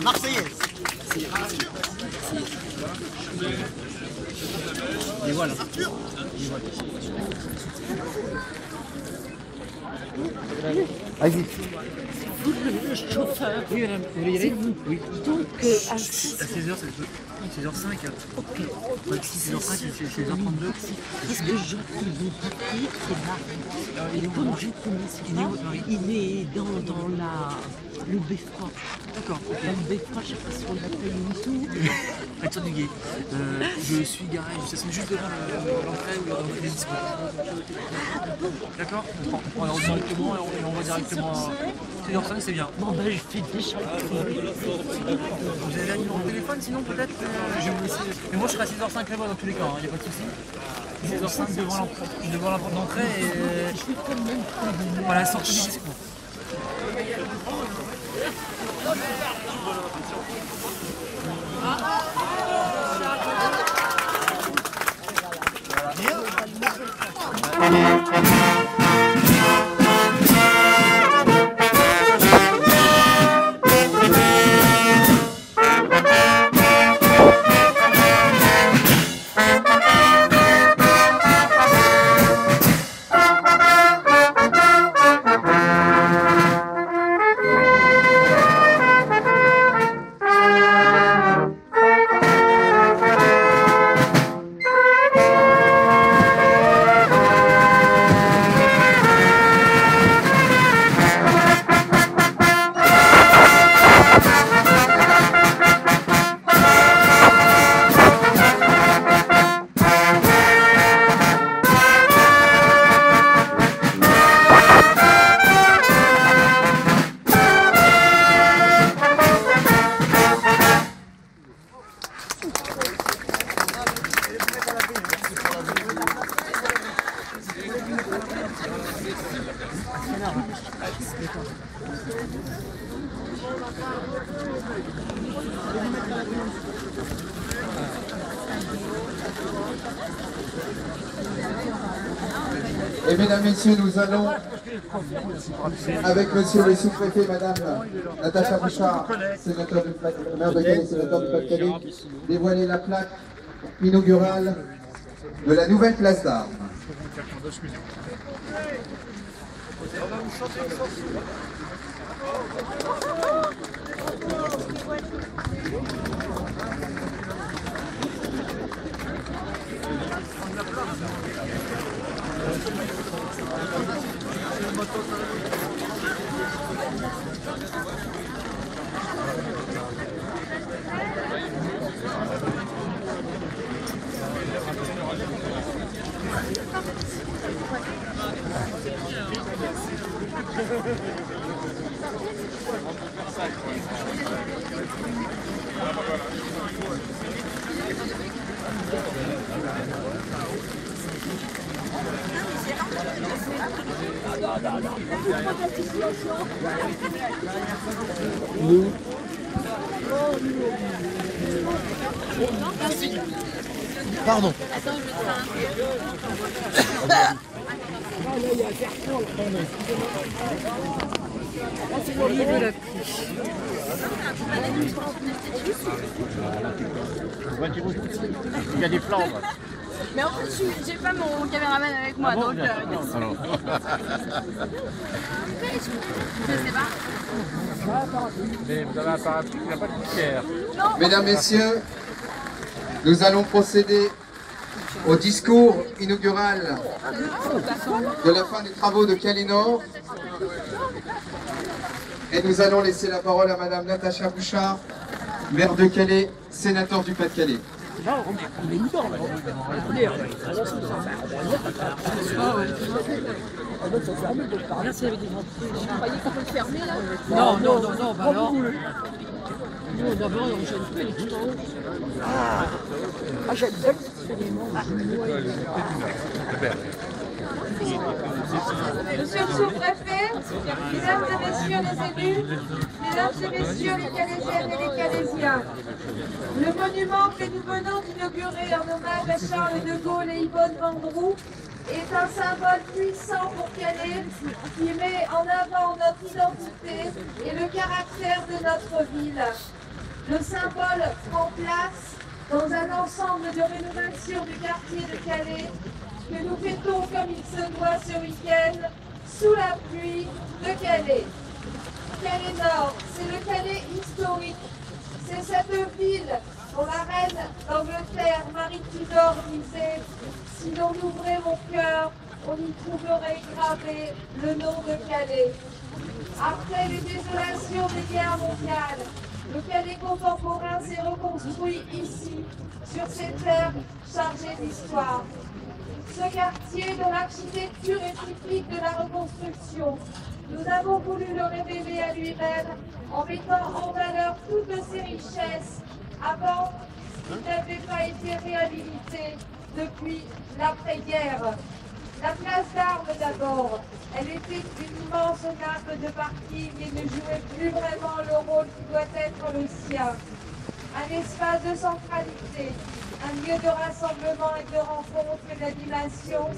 Marseillaise. Et voilà. Allez-y. Le chauffeur. Oui, madame. Vous voulez y aller? Oui. Donc, à 16h, c'est 16h05. Ok. 16h05, c'est 16h32. Parce que Jean, ils vont partir, c'est marrant. Et comme je connais ça, il est dans le beffroi. D'accord. Dans le beffroi, je sais pas si on l'appelle une tour. Facture du guet. Je suis garé, je stationne juste devant l'entrée où il y a des discours. D'accord? On va directement et on va directement à 16h05, c'est bien. Bon, ben, je fais déjà le Vous avez un numéro de téléphone sinon peut-être je vais vous laisser. Mais moi je serai à 6h05 là-bas dans tous les cas, il n'y a pas de souci. 6h05 devant la porte d'entrée et voilà, sortie du discours. Et mesdames, messieurs, nous allons, avec monsieur le sous-préfet, madame Natacha Bouchard, maire de Calais, sénateur du Pas-de-Calais, dévoiler la plaque inaugurale de la nouvelle place d'armes. Pardon. Il y a des flambes. Mais en fait, j'ai pas mon caméraman avec moi, donc... Je sais pas. Mais vous avez un parapluie, il n'y a pas de poussière. Mesdames, messieurs, nous allons procéder au discours inaugural de la fin des travaux de Calais Nord. Et nous allons laisser la parole à madame Natacha Bouchard, maire de Calais, sénateur du Pas-de-Calais. Merci avec des gens. Vous croyez qu'on peut le fermer là? Non, non, non, non, bah alors. Non, d'abord, on gêne pas les tout en haut. Ah, j'aime bien. Monsieur le sous-préfet, mesdames et messieurs les élus, mesdames et messieurs les Calaisiennes et les Calaisiens, le monument que nous venons d'inaugurer en hommage à Charles de Gaulle et Yvonne Vendroux est un symbole puissant pour Calais qui met en avant notre identité et le caractère de notre ville. Le symbole prend place dans un ensemble de rénovation du quartier de Calais que nous fêtons comme il se doit ce week-end sous la pluie de Calais. Calais Nord, c'est le Calais historique. C'est cette ville dont la reine d'Angleterre, Marie Tudor, disait « Si l'on ouvrait mon cœur, on y trouverait gravé le nom de Calais ». Après les désolations des guerres mondiales, le Calais contemporain s'est reconstruit ici, sur ces terres chargées d'histoire. Ce quartier dont l'architecture est typique de la reconstruction, nous avons voulu le révéler à lui-même en mettant en valeur toutes ses richesses avant qu'il n'avait pas été réhabilité depuis l'après-guerre. La place d'Armes d'abord, elle était une immense nappe de parking et ne jouait plus vraiment le rôle qui doit être le sien. Un espace de centralité, un lieu de rassemblement et de rencontre et d'animation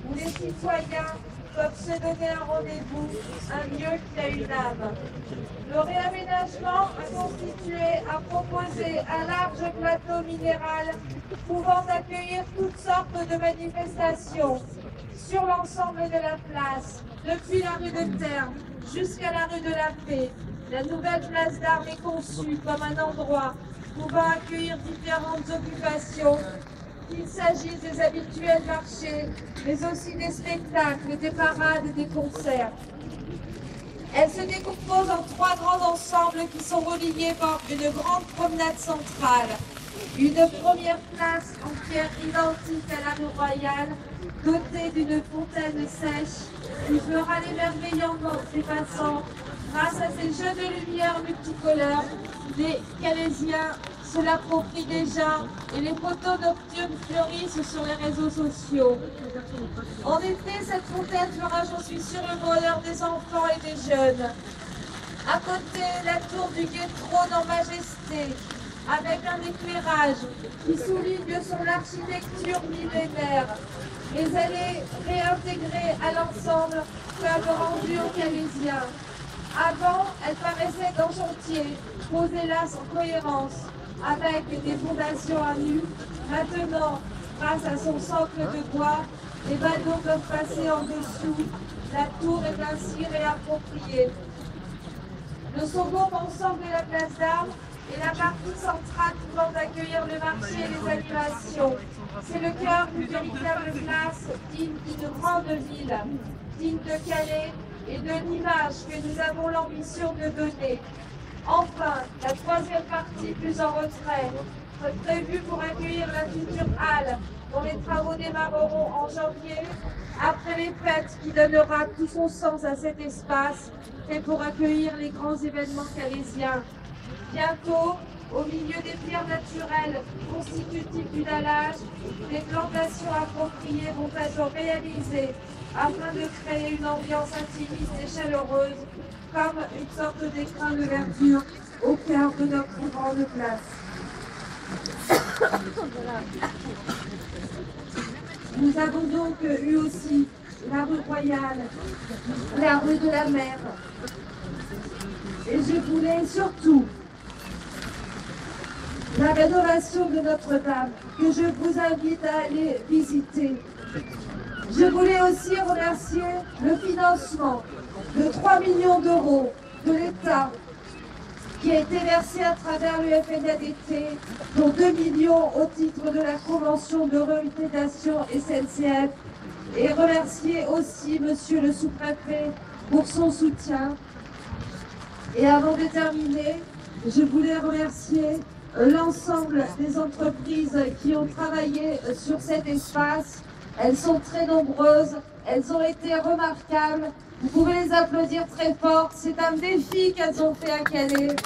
où les citoyens peuvent se donner un rendez-vous, un lieu qui a une âme. Le réaménagement a proposé un large plateau minéral pouvant accueillir toutes sortes de manifestations sur l'ensemble de la place, depuis la rue de Terre jusqu'à la rue de la Paix. La nouvelle place d'Armes est conçue comme un endroit pouvant accueillir différentes occupations, qu'il s'agisse des habituels marchés, mais aussi des spectacles, des parades et des concerts. Elle se décompose en 3 grands ensembles qui sont reliés par une grande promenade centrale, une première place en pierre identique à la rue Royale, dotée d'une fontaine sèche qui fera l'émerveillement des passants grâce à ces jeux de lumière multicolores. Les Calaisiens se l'approprient déjà et les photos nocturnes fleurissent sur les réseaux sociaux. En été, cette fontaine fera, j'en suis sûre, le bonheur des enfants et des jeunes. À côté, la tour du Guet-Trône en majesté, avec un éclairage qui souligne son architecture millénaire. Mais elle est réintégrée à l'ensemble comme rendu aux Calaisiens. Avant, elle paraissait en chantier, posée là sans cohérence, avec des fondations à nu. Maintenant, grâce à son socle de bois, les badauds peuvent passer en dessous. La tour est ainsi réappropriée. Le second ensemble de la place d'Armes est la partie centrale pouvant accueillir le marché et les animations. C'est le cœur d'une véritable place digne d'une grande ville, digne de Calais et de l'image que nous avons l'ambition de donner. Enfin, la troisième partie plus en retrait, prévue pour accueillir la future halle, dont les travaux démarreront en janvier, après les fêtes qui donnera tout son sens à cet espace, et pour accueillir les grands événements calaisiens. Bientôt, au milieu des pierres naturelles constitutives du dallage, des plantations appropriées vont être réalisées afin de créer une ambiance intimiste et chaleureuse, comme une sorte d'écrin de verdure au cœur de notre grande place. Nous avons donc eu aussi la rue Royale, la rue de la Mer. Et je voulais surtout la rénovation de Notre-Dame, que je vous invite à aller visiter. Je voulais aussi remercier le financement de 3 millions d'euros de l'État qui a été versé à travers le FNADT, dont 2 millions au titre de la convention de revitalisation SNCF, et remercier aussi Monsieur le sous-préfet pour son soutien. Et avant de terminer, je voulais remercier l'ensemble des entreprises qui ont travaillé sur cet espace. Elles sont très nombreuses, elles ont été remarquables. Vous pouvez les applaudir très fort. C'est un défi qu'elles ont fait à Calais.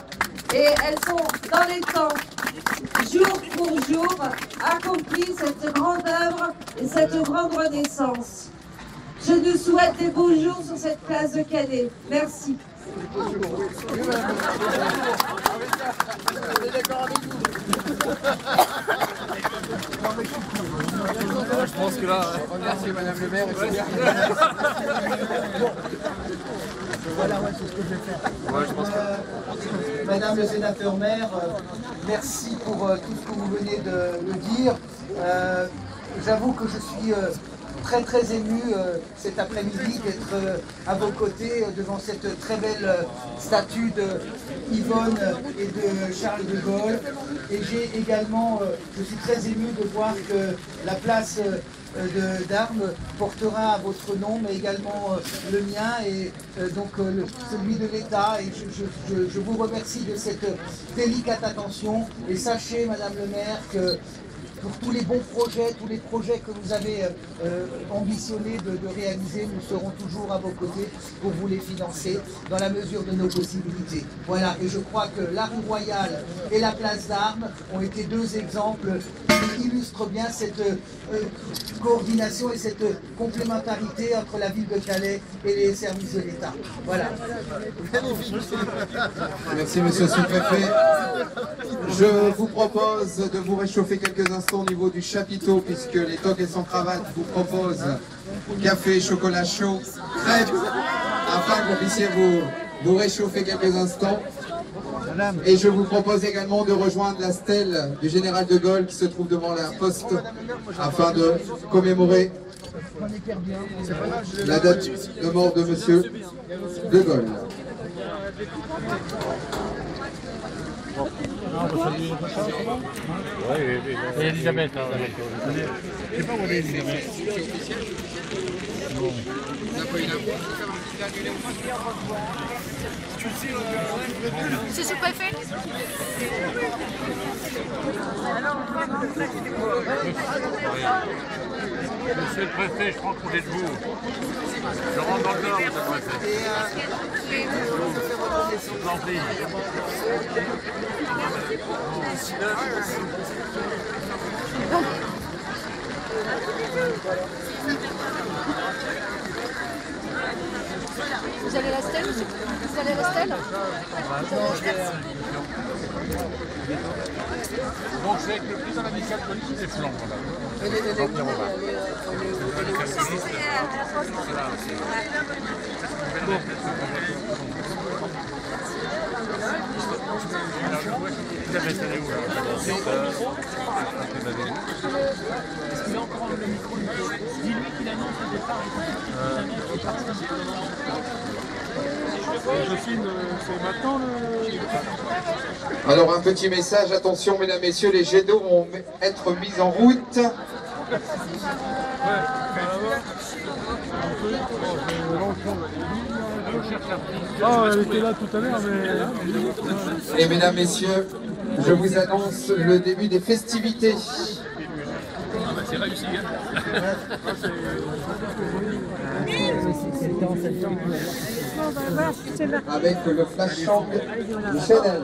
Et elles ont, dans les temps, jour pour jour, accompli cette grande œuvre et cette grande renaissance. Je nous souhaite des beaux jours sur cette place de Calais. Merci. Je pense que là... Merci Madame le maire. Voilà, ouais, c'est ce que je vais faire. Ouais, je pense que... Madame le sénateur maire, merci pour tout ce que vous venez de dire. J'avoue que je suis très ému cet après-midi d'être à vos côtés devant cette très belle statue de Yvonne et de Charles de Gaulle. Et j'ai également, je suis très ému de voir que la place d'Armes portera votre nom, mais également le mien et donc celui de l'État. Et je vous remercie de cette délicate attention. Et sachez, Madame le maire, que pour tous les bons projets, tous les projets que vous avez ambitionné de réaliser, nous serons toujours à vos côtés pour vous les financer dans la mesure de nos possibilités. Voilà, et je crois que la rue Royale et la place d'Armes ont été deux exemples qui illustrent bien cette coordination et cette complémentarité entre la ville de Calais et les services de l'État. Voilà. Merci monsieur le sous-préfet. Je vous propose de vous réchauffer quelques instants au niveau du chapiteau, puisque les toques et sans cravate vous proposent café, chocolat chaud, crêpes, afin que vous puissiez vous réchauffer quelques instants. Et je vous propose également de rejoindre la stèle du général de Gaulle qui se trouve devant la poste afin de commémorer la date de mort de monsieur de Gaulle. Et Elisabeth, je sais pas où elle est Elisabeth. Monsieur le sous-préfet. Monsieur le préfet, je prends congé de vous. Je rentre dans le nord, monsieur le préfet. Je vous en prie. Vous allez à la stèle? Vous allez à la stèle? Donc c'est avec le président amical politique des flancs, voilà. Jean-Pierre Robin. Elisabeth, elle est où là? Est-ce qu'il a encore le micro? Dis-lui qu'il annonce le départ. C'est maintenant le... Alors un petit message, attention mesdames, messieurs, les jets d'eau vont être mis en route. Ah, elle était là tout à l'heure, mais... Et mesdames, messieurs, je vous annonce le début des festivités. Ah bah c'est réussi, hein. Avec le flash chant du Chanel.